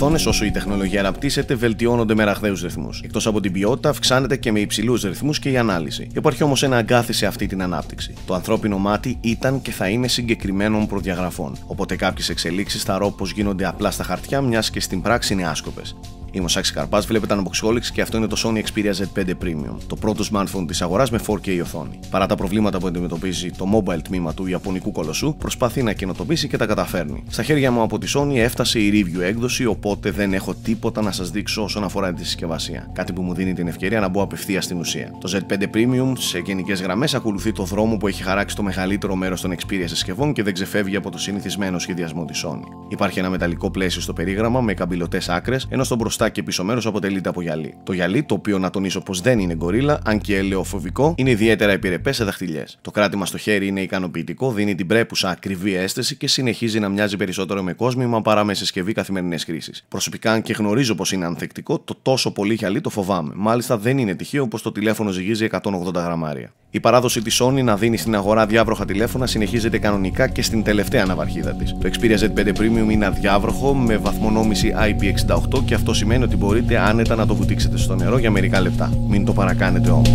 οθόνες, όσο η τεχνολογία αναπτύσσεται, βελτιώνονται με ραγδαίους ρυθμούς. Εκτός από την ποιότητα, αυξάνεται και με υψηλούς ρυθμούς και η ανάλυση. Υπάρχει όμως ένα αγκάθι σε αυτή την ανάπτυξη. Το ανθρώπινο μάτι ήταν και θα είναι συγκεκριμένων προδιαγραφών. Οπότε κάποιες εξελίξεις θα ρω πως γίνονται απλά στα χαρτιά, μιας και στην πράξη είναι άσκοπες. Είμαι ο Σάκης Καρπάς, βλέπετε Unboxholics και αυτό είναι το Sony Xperia Z5 Premium, το πρώτο smartphone της αγοράς με 4K οθόνη. Παρά τα προβλήματα που αντιμετωπίζει το mobile τμήμα του ιαπωνικού κολοσσού, προσπαθεί να καινοτομήσει και τα καταφέρνει. Στα χέρια μου από τη Sony έφτασε η review έκδοση, οπότε δεν έχω τίποτα να σας δείξω όσον αφορά τη συσκευασία. Κάτι που μου δίνει την ευκαιρία να μπω απευθείας στην ουσία. Το Z5 Premium σε γενικές γραμμές ακολουθεί το δρόμο που έχει χαράξει το μεγαλύτερο μέρος των Xperia συσκευών και δεν ξεφεύγει από το συνηθισμένο σχεδιασμό της Sony. Υπάρχει ένα μεταλλικό πλαίσιο στο περίγραμμα με καμπυλωτές άκρες, ενώ στο μπροστά και πίσω μέρος αποτελείται από γυαλί. Το γυαλί, το οποίο να τονίσω πως δεν είναι γκορίλα, αν και ελαιοφοβικό, είναι ιδιαίτερα επιρρεπές σε δαχτυλιές. Το κράτημα στο χέρι είναι ικανοποιητικό, δίνει την πρέπουσα ακριβή αίσθηση και συνεχίζει να μοιάζει περισσότερο με κόσμημα παρά με συσκευή καθημερινές χρήσης. Προσωπικά, αν και γνωρίζω πως είναι ανθεκτικό, το τόσο πολύ γυαλί το φοβάμαι. Μάλιστα, δεν είναι τυχαίο πως το τηλέφωνο ζυγίζει 180 γραμμάρια. Η παράδοση της Sony να δίνει στην αγορά διάβροχα τηλέφωνα συνεχίζεται κανονικά και στην τελευταία αναβαρχίδα της. Το Xperia Z5 Premium είναι αδιάβροχο με βαθμονόμηση IP68 και αυτό σημαίνει ότι μπορείτε άνετα να το βουτήξετε στο νερό για μερικά λεπτά. Μην το παρακάνετε όμως.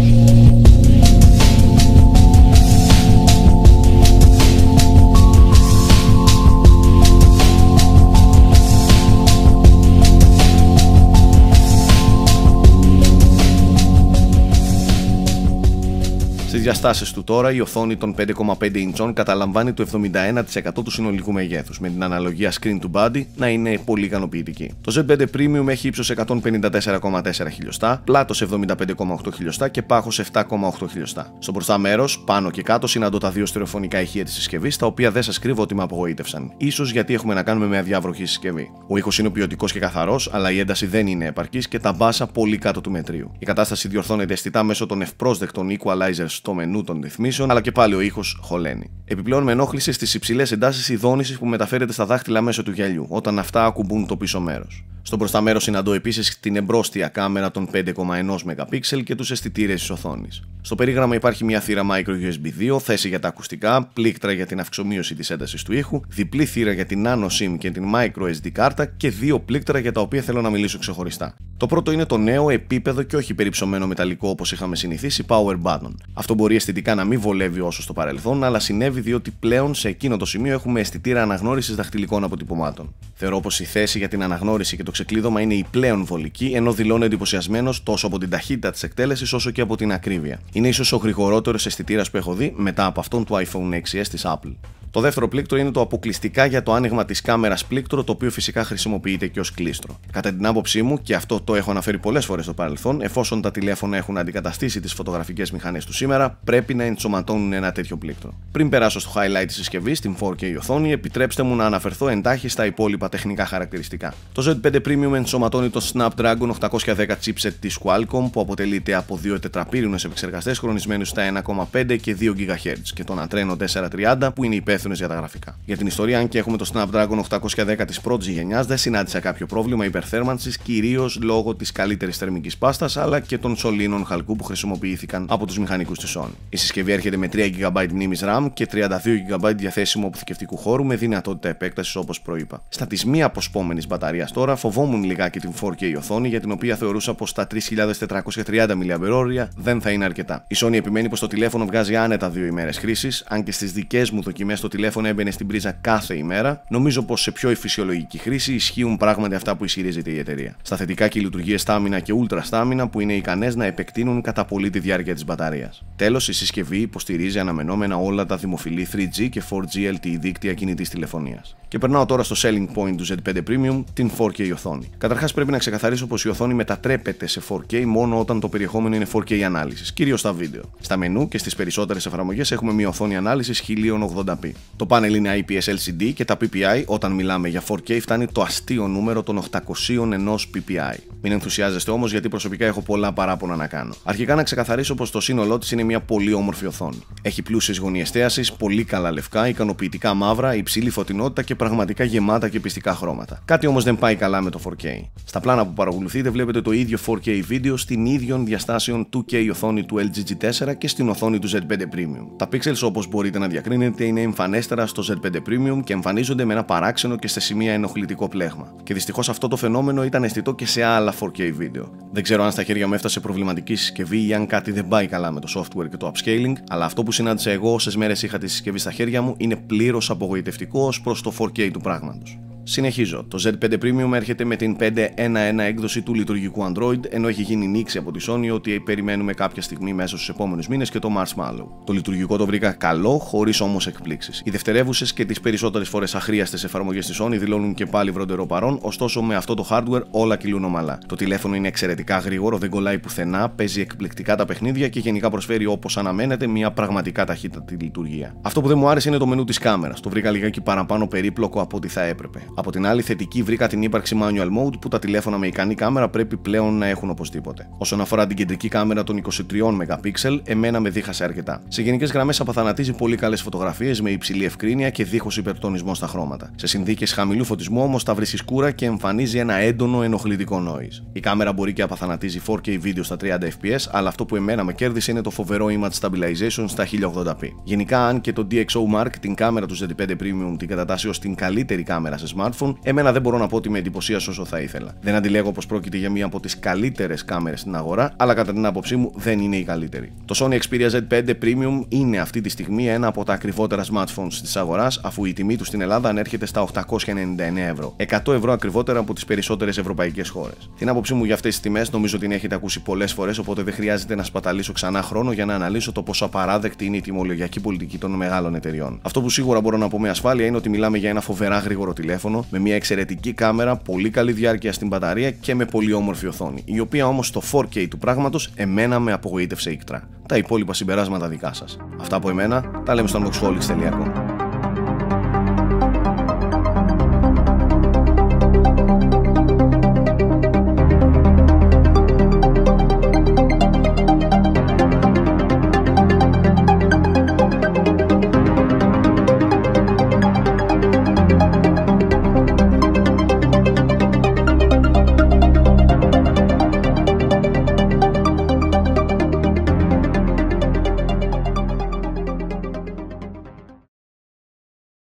Στις διαστάσεις του τώρα, η οθόνη των 5,5 ιντσών καταλαμβάνει το 71% του συνολικού μεγέθους, με την αναλογία screen to body να είναι πολύ ικανοποιητική. Το Z5 Premium έχει ύψος 154,4 χιλιοστά, πλάτος 75,8 χιλιοστά και πάχος 7,8 χιλιοστά. Στο μπροστά μέρος, πάνω και κάτω, συναντώ τα δύο στερεοφωνικά ηχεία της συσκευής, τα οποία δεν σας κρύβω ότι με απογοήτευσαν. Ίσως γιατί έχουμε να κάνουμε με αδιάβροχη συσκευή. Ο ήχος είναι ποιοτικός και καθαρός, αλλά η ένταση δεν είναι επαρκής και τα μπάσα πολύ κάτω του μετρίου. Η κατάσταση διορθώνεται αισθητά μέσω των ευπρόσδεκτων equalizers στο μενού των ρυθμίσεων, αλλά και πάλι ο ήχος χωλαίνει. Επιπλέον, με ενόχλησε στις υψηλές εντάσεις η δόνηση που μεταφέρεται στα δάχτυλα μέσω του γυαλιού, όταν αυτά ακουμπούν το πίσω μέρος. Στο μπροστά μέρος συναντώ επίσης την εμπρόστια κάμερα των 5,1 MP και τους αισθητήρες της οθόνης. Στο περίγραμμα υπάρχει μια θύρα micro USB 2, θέση για τα ακουστικά, πλήκτρα για την αυξομοίωση της έντασης του ήχου, διπλή θύρα για την nano SIM και την micro SD κάρτα και δύο πλήκτρα για τα οποία θέλω να μιλήσω ξεχωριστά. Το πρώτο είναι το νέο, επίπεδο και όχι περιψωμένο μεταλλικό όπως είχαμε συνηθίσει power button. Αυτό μπορεί αισθητικά να μην βολεύει όσο στο παρελθόν, αλλά συνέβη διότι πλέον σε εκείνο το σημείο έχουμε αισθητήρα αναγνώρισης δαχτυλικών αποτυπωμάτων. Θεωρώ πως η θέση για την αναγνώριση και το ξεκλείδωμα είναι η πλέον βολική, ενώ δηλώνω εντυπωσιασμένος τόσο από την ταχύτητα της εκτέλεσης όσο και από την ακρίβεια. Είναι ίσως ο γρηγορότερος αισθητήρας που έχω δει μετά από αυτόν του iPhone 6s της Apple. Το δεύτερο πλήκτρο είναι το αποκλειστικά για το άνοιγμα της κάμερας πλήκτρο, το οποίο φυσικά χρησιμοποιείται και ως κλίστρο. Κατά την άποψή μου, και αυτό το έχω αναφέρει πολλές φορές στο παρελθόν, εφόσον τα τηλέφωνα έχουν αντικαταστήσει τις φωτογραφικές μηχανές του σήμερα, πρέπει να ενσωματώνουν ένα τέτοιο πλήκτρο. Πριν περάσω στο highlight της συσκευής, στην 4K οθόνη, επιτρέψτε μου να αναφερθώ εντάχει στα υπόλοιπα τεχνικά χαρακτηριστικά. Το Z5 Premium ενσωματώνει το Snapdragon 810 chipset της Qualcomm, που αποτελείται από δύο τετραπύρινους επεξεργαστές χρονισμένους στα 1,5 και 2 GHz και τον Adreno 430 που είναι υπεύθυνος για τα γραφικά. Για την ιστορία, αν και έχουμε το Snapdragon 810 της πρώτης γενιάς, δεν συνάντησα κάποιο πρόβλημα υπερθέρμανσης, κυρίως λόγω της καλύτερης θερμικής πάστας αλλά και των σωλήνων χαλκού που χρησιμοποιήθηκαν από τους μηχανικούς της Sony. Η συσκευή έρχεται με 3 GB μνήμης RAM και 32 GB διαθέσιμου αποθηκευτικού χώρου με δυνατότητα επέκτασης όπως προείπα. Στα της μη αποσπόμενης μπαταρίας τώρα, φοβόμουν λιγάκι την 4K οθόνη, για την οποία θεωρούσα πως τα 3430 mAh δεν θα είναι αρκετά. Η Sony επιμένει πως το τηλέφωνο βγάζει άνετα 2 ημέρες χρήσης, αν και στις δικές μου δοκιμές το τηλέφωνο έμπαινε στην πρίζα κάθε ημέρα. Νομίζω πως σε πιο φυσιολογική χρήση ισχύουν πράγματι αυτά που ισχυρίζεται η εταιρεία. Στα θετικά και οι λειτουργίες στάμινα και ultra στάμινα που είναι ικανές να επεκτείνουν κατά πολύ τη διάρκεια της μπαταρίας. Τέλος, η συσκευή υποστηρίζει αναμενόμενα όλα τα δημοφιλή 3G και 4G LTE δίκτυα κινητής τηλεφωνίας. Και περνάω τώρα στο selling point του Z5 Premium, την 4K οθόνη. Καταρχάς, πρέπει να ξεκαθαρίσω πως η οθόνη μετατρέπεται σε 4K μόνο όταν το περιεχόμενο είναι 4K ανάλυσης, κυρίως στα βίντεο. Στα μενού και στις περισσότερες εφαρμογές έχουμε μια οθόνη ανάλυσης 1080p. Το πάνελ είναι IPS LCD και τα PPI, όταν μιλάμε για 4K, φτάνει το αστείο νούμερο των 801 PPI. Μην ενθουσιάζεστε όμως, γιατί προσωπικά έχω πολλά παράπονα να κάνω. Αρχικά να ξεκαθαρίσω πως το σύνολό της είναι μια πολύ όμορφη οθόνη. Έχει πλούσιες γωνίες εστίασης, πολύ καλά λευκά, ικανοποιητικά μαύρα, υψηλή φωτεινότητα και πραγματικά γεμάτα και πιστικά χρώματα. Κάτι όμως δεν πάει καλά με το 4K. Στα πλάνα που παρακολουθείτε βλέπετε το ίδιο 4K βίντεο στην ίδιων διαστάσεων 2K οθόνη του LG G4 και στην οθόνη του Z5 Premium. Τα pixels, όπως μπορείτε να διακρίνετε, είναι εμφανή εμφανέστερα στο Z5 Premium και εμφανίζονται με ένα παράξενο και σε σημεία ενοχλητικό πλέγμα. Και δυστυχώς αυτό το φαινόμενο ήταν αισθητό και σε άλλα 4K βίντεο. Δεν ξέρω αν στα χέρια μου έφτασε προβληματική συσκευή ή αν κάτι δεν πάει καλά με το software και το upscaling, αλλά αυτό που συνάντησα εγώ όσες μέρες είχα τη συσκευή στα χέρια μου είναι πλήρως απογοητευτικό ως προς το 4K του πράγματος. Συνεχίζω. Το Z5 Premium έρχεται με την 5.1.1 έκδοση του λειτουργικού Android, ενώ έχει γίνει νήξη από τη Sony ότι περιμένουμε κάποια στιγμή μέσα στους επόμενους μήνες και το Marshmallow. Το λειτουργικό το βρήκα καλό, χωρίς όμως εκπλήξεις. Οι δευτερεύουσες και τις περισσότερες φορές αχρίαστες εφαρμογές της Sony δηλώνουν και πάλι βροντερό παρόν, ωστόσο με αυτό το hardware όλα κυλούν ομαλά. Το τηλέφωνο είναι εξαιρετικά γρήγορο, δεν κολλάει πουθενά, παίζει εκπληκτικά τα παιχνίδια και γενικά προσφέρει όπως αναμένεται μια πραγματικά ταχύτατη λειτουργία. Αυτό που δεν μου άρεσε είναι το μενού της κάμερας. Το βρήκα λιγάκι παραπάνω περίπλοκο από ό,τι θα έπρεπε. Από την άλλη, θετική βρήκα την ύπαρξη manual mode που τα τηλέφωνα με ικανή κάμερα πρέπει πλέον να έχουν οπωσδήποτε. Όσον αφορά την κεντρική κάμερα των 23 MP, εμένα με δίχασε αρκετά. Σε γενικές γραμμές απαθανατίζει πολύ καλές φωτογραφίες με υψηλή ευκρίνεια και δίχως υπερτονισμό στα χρώματα. Σε συνθήκες χαμηλού φωτισμού όμως τα βρίσκει σκούρα και εμφανίζει ένα έντονο ενοχλητικό noise. Η κάμερα μπορεί και απαθανατίζει 4K βίντεο στα 30 fps, αλλά αυτό που εμένα με κέρδισε είναι το φοβερό image stabilization στα 1080p. Γενικά, αν και το DxO Mark την κάμερα του Z5 Premium την κατατάσσει ως την καλύτερη κάμερα σε smartphone, εμένα δεν μπορώ να πω ότι με εντυπωσίασε όσο θα ήθελα. Δεν αντιλέγω πως πρόκειται για μία από τις καλύτερες κάμερες στην αγορά, αλλά κατά την άποψή μου δεν είναι η καλύτερη. Το Sony Xperia Z5 Premium είναι αυτή τη στιγμή ένα από τα ακριβότερα smartphones της αγοράς, αφού η τιμή του στην Ελλάδα ανέρχεται στα 899 ευρώ. 100 ευρώ ακριβότερα από τις περισσότερες ευρωπαϊκές χώρες. Την άποψή μου για αυτές τις τιμές νομίζω την έχετε ακούσει πολλές φορές, οπότε δεν χρειάζεται να σπαταλήσω ξανά χρόνο για να αναλύσω το πόσο απαράδεκτη είναι η τιμολογιακή πολιτική των μεγάλων εταιριών. Αυτό που σίγουρα μπορώ να πω με ασφάλεια είναι ότι μιλάμε για ένα φοβερά γρήγορο τηλέφωνο, με μια εξαιρετική κάμερα, πολύ καλή διάρκεια στην μπαταρία και με πολύ όμορφη οθόνη, η οποία όμως στο 4K του πράγματος εμένα με απογοήτευσε ήκτρα. Τα υπόλοιπα συμπεράσματα δικά σας. Αυτά από εμένα, τα λέμε στο unboxholics.com.